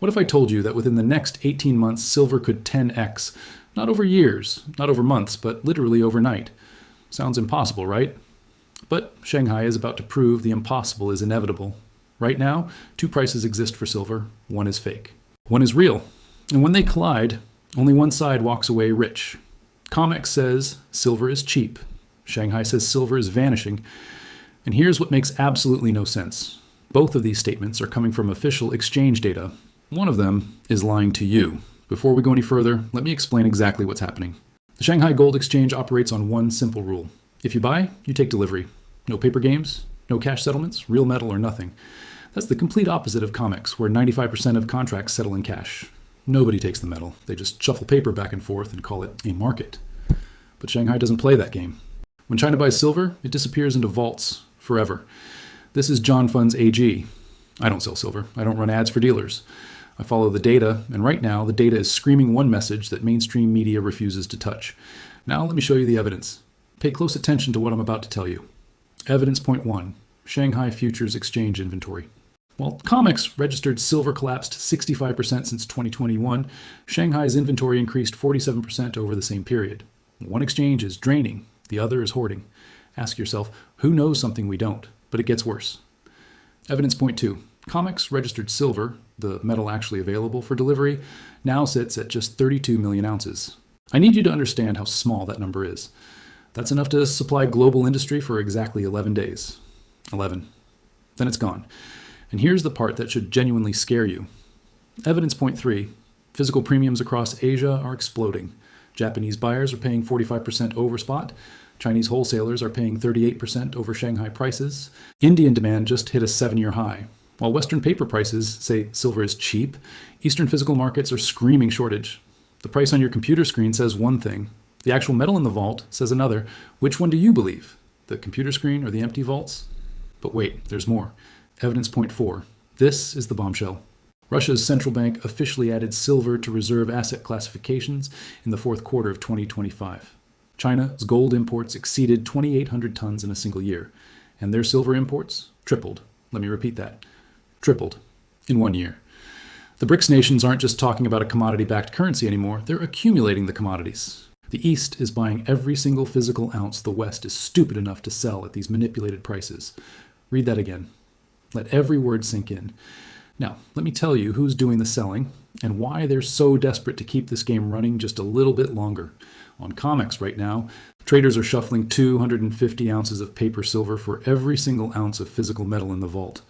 What if I told you that within the next 18 months, silver could 10x? Not over years, not over months, but literally overnight. Sounds impossible, right? But Shanghai is about to prove the impossible is inevitable. Right now, two prices exist for silver. One is fake. One is real. And when they collide, only one side walks away rich. COMEX says silver is cheap. Shanghai says silver is vanishing. And here's what makes absolutely no sense. Both of these statements are coming from official exchange data. One of them is lying to you. Before we go any further, let me explain exactly what's happening. The Shanghai Gold Exchange operates on one simple rule. If you buy, you take delivery. No paper games, no cash settlements, real metal or nothing. That's the complete opposite of COMEX, where 95% of contracts settle in cash. Nobody takes the metal. They just shuffle paper back and forth and call it a market. But Shanghai doesn't play that game. When China buys silver, it disappears into vaults forever. This is JonFunds AG. I don't sell silver. I don't run ads for dealers. I follow the data, and right now the data is screaming one message that mainstream media refuses to touch. Now let me show you the evidence. Pay close attention to what I'm about to tell you. Evidence point 1, Shanghai Futures Exchange Inventory. While COMEX registered silver collapsed 65% since 2021, Shanghai's inventory increased 47% over the same period. One exchange is draining, the other is hoarding. Ask yourself, who knows something we don't? But it gets worse. Evidence point 2, COMEX registered silver, the metal actually available for delivery, now sits at just 32 million ounces. I need you to understand how small that number is. That's enough to supply global industry for exactly 11 days. 11. Then it's gone. And here's the part that should genuinely scare you. Evidence point 3, physical premiums across Asia are exploding. Japanese buyers are paying 45% over spot. Chinese wholesalers are paying 38% over Shanghai prices. Indian demand just hit a 7-year high. While Western paper prices say silver is cheap, Eastern physical markets are screaming shortage. The price on your computer screen says one thing. The actual metal in the vault says another. Which one do you believe? The computer screen or the empty vaults? But wait, there's more. Evidence point 4. This is the bombshell. Russia's central bank officially added silver to reserve asset classifications in the fourth quarter of 2025. China's gold imports exceeded 2,800 tons in a single year, and their silver imports tripled. Let me repeat that. Tripled in 1 year. The BRICS nations aren't just talking about a commodity-backed currency anymore, they're accumulating the commodities. The East is buying every single physical ounce the West is stupid enough to sell at these manipulated prices. Read that again. Let every word sink in. Now, let me tell you who's doing the selling and why they're so desperate to keep this game running just a little bit longer. On COMEX right now, traders are shuffling 250 ounces of paper silver for every single ounce of physical metal in the vault.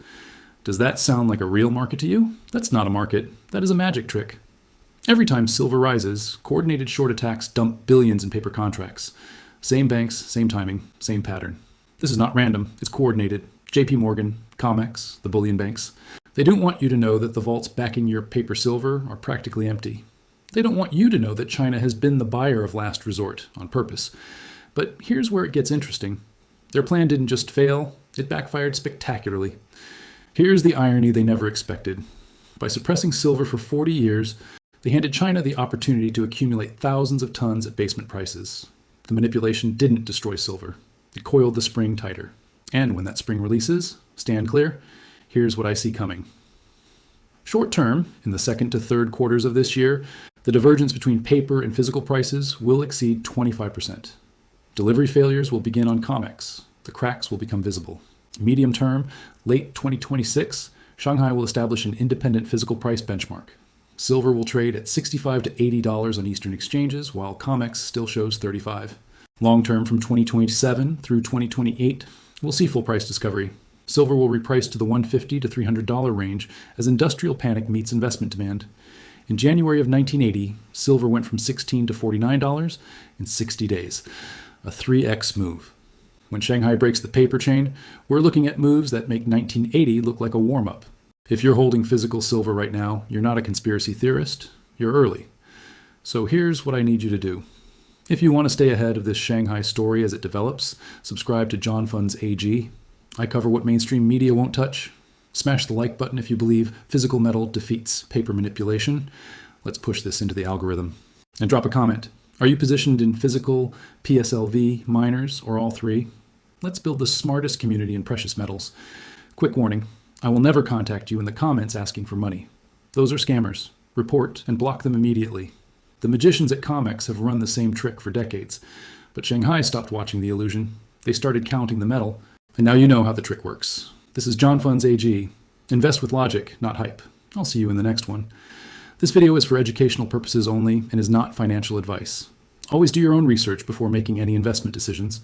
Does that sound like a real market to you? That's not a market. That is a magic trick. Every time silver rises, coordinated short attacks dump billions in paper contracts. Same banks, same timing, same pattern. This is not random. It's coordinated. JP Morgan, COMEX, the bullion banks. They don't want you to know that the vaults backing your paper silver are practically empty. They don't want you to know that China has been the buyer of last resort on purpose. But here's where it gets interesting. Their plan didn't just fail, it backfired spectacularly. Here's the irony they never expected. By suppressing silver for 40 years, they handed China the opportunity to accumulate thousands of tons at basement prices. The manipulation didn't destroy silver. It coiled the spring tighter. And when that spring releases, stand clear, here's what I see coming. Short term, in the second to third quarters of this year, the divergence between paper and physical prices will exceed 25%. Delivery failures will begin on COMEX. The cracks will become visible. Medium term, late 2026, Shanghai will establish an independent physical price benchmark. Silver will trade at $65 to $80 on Eastern exchanges, while COMEX still shows $35. Long term, from 2027 through 2028, we'll see full price discovery. Silver will reprice to the $150 to $300 range as industrial panic meets investment demand. In January of 1980, silver went from $16 to $49 in 60 days, a 3x move. When Shanghai breaks the paper chain, we're looking at moves that make 1980 look like a warm-up. If you're holding physical silver right now, you're not a conspiracy theorist, you're early. So here's what I need you to do. If you want to stay ahead of this Shanghai story as it develops, subscribe to JonFunds AG. I cover what mainstream media won't touch. Smash the like button if you believe physical metal defeats paper manipulation. Let's push this into the algorithm. And drop a comment. Are you positioned in physical, PSLV, miners, or all three? Let's build the smartest community in precious metals. Quick warning, I will never contact you in the comments asking for money. Those are scammers. Report and block them immediately. The magicians at COMEX have run the same trick for decades, but Shanghai stopped watching the illusion. They started counting the metal, and now you know how the trick works. This is JonFunds AG. Invest with logic, not hype. I'll see you in the next one. This video is for educational purposes only and is not financial advice. Always do your own research before making any investment decisions.